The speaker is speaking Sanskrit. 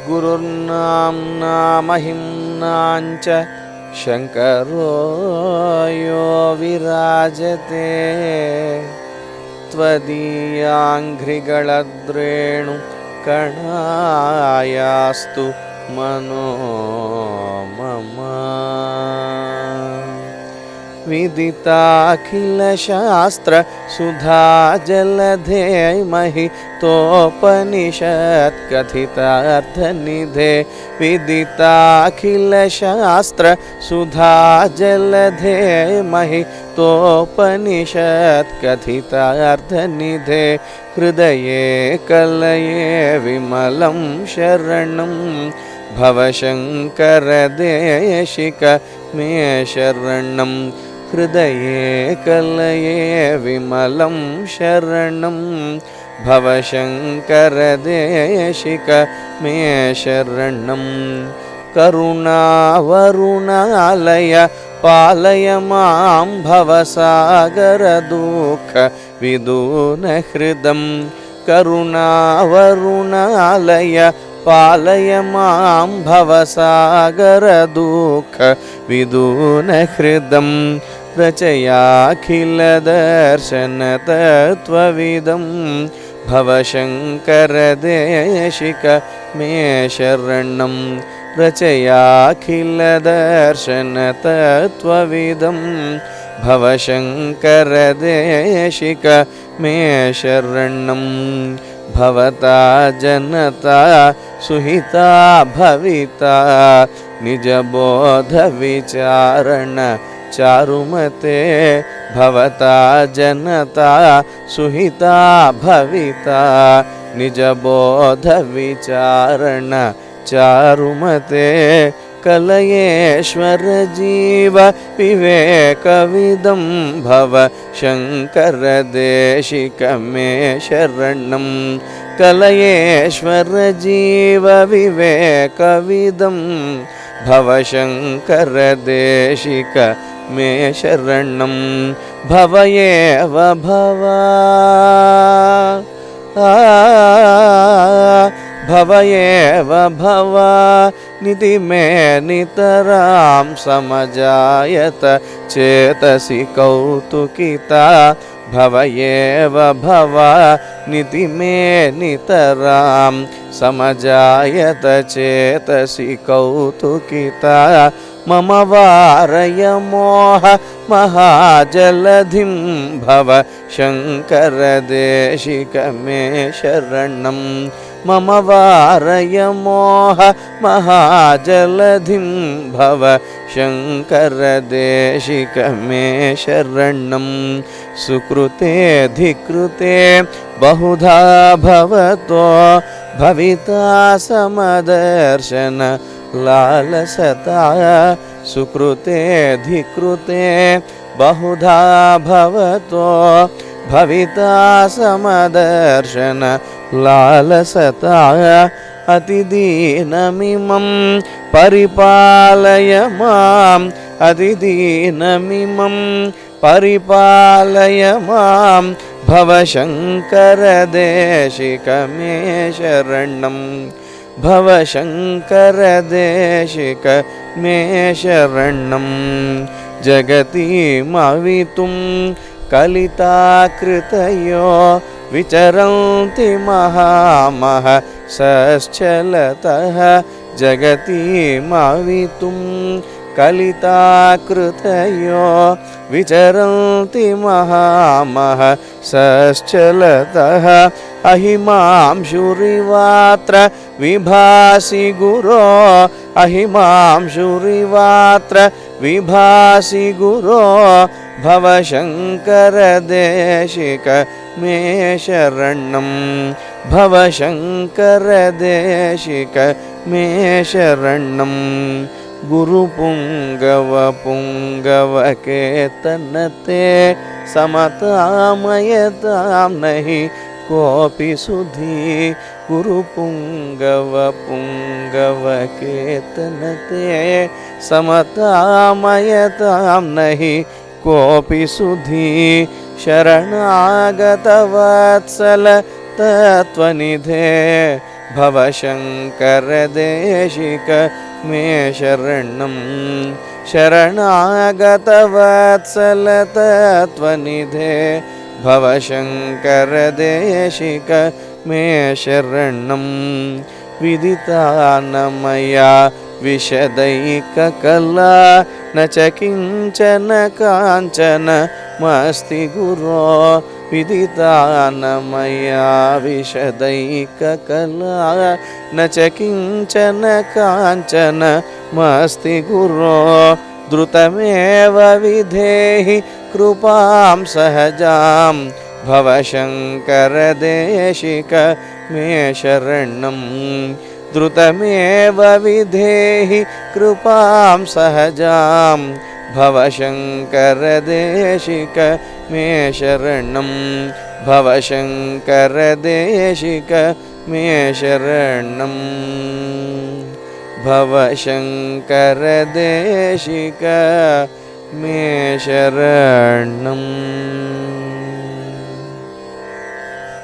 गुरुर्नाम्नामहिम्नाञ्च शङ्करो यो विराजते त्वदीयाङ्घ्रिगळद्रेणु कणायास्तु मनो मम विदिताखिलशास्त्र सुधा जलधे महितोपनिषत् कथितार्थनिधे विदिताखिलशास्त्र सुधा जलधे महितोपनिषत् कथितार्थनिधे हृदये कलये विमलं शरणं भवशङ्करदेशिक मे शरणं हृदये कलये विमलं शरणं भवशङ्करदेशिक मे शरणं करुणावरुणालय पालय मां भवसागरदुःख विदूनहृदं करुणावरुणालय पालय मां भवसागरदुःख विदूनहृदं रचयाखिलदर्शनतत्त्वविदं भवशङ्करदेशिक मे शरणं रचयाखिलदर्शनतत्त्वविदं भवशङ्करदेशिक मे शरणं भवता जनता सुहिता भविता निजबोधविचारण चारुमते भवता जनता सुहिता भविता निजबोधविचारण चारुमते कलयेश्वर जीव विवेकविदं भव शङ्करदेशिक मे शरणं कलयेश्वर जीव विवेकविदं भव शङ्करदेशिक मे शरणं भव एव भव भव एव भव निधि मे नितरां समजायत चेतसि कौतुकिता भव एव भव निधि मे नितरां समजायत चेतसि कौतुकिता मम वारय मोह महाजलधिं भव शङ्करदेशिक मे शरणं मम वारय मोह महाजलधिं भव शङ्करदेशिक मे शरणं सुकृते धिकृते बहुधा भवतो भविता समदर्शन लालसता सुकृते धिकृते बहुधा भवतो भविता समदर्शन लालसता अतिदीनमिमं परिपालय माम् अतिदीनमिमं परिपालय मां भव शङ्करदेशिक मे शरणं भव शङ्करदेशिक मे शरणं जगतीमवितुं कलिताकृतयो विचरन्ति महामहसश्चलतः जगतीमवितुं कलिताकृतयो विचरन्ति महामहसश्चलतः अहिमांशुरिवात्र विभासि गुरो अहिमांशुरिवात्र विभासि गुरो भव शङ्करदेशिक मे शरणं भव शङ्करदेशिक मे शरणं गुरुपुङ्गवपुङ्गवकेतनते समतामयतां नहि कोऽपि सुधी गुरुपुङ्गवपुङ्गवकेतनते समतामयतां नहि कोऽपि सुधी शरणागतवत्सल तत्त्वनिधे भवशङ्करदेशिक मे शरणं शरणागतवत्सलतत्त्वनिधे भवशङ्करदेशिक मे शरणं विदितानमया विशदैककला न च किञ्चन काञ्चन मस्ति गुरो विदितानमया विशदैककला न च किञ्चन काञ्चन मस्ति गुरो द्रुतमेव विधेहि कृपां सहजां भवशङ्करदेशिक मे शरणं द्रुतमेव विधेहि कृपां सहजां भवशङ्करदेशिक मे शरणं भवशङ्करदेशिक मे शरणं भवशङ्करदेशिक मे शरणम्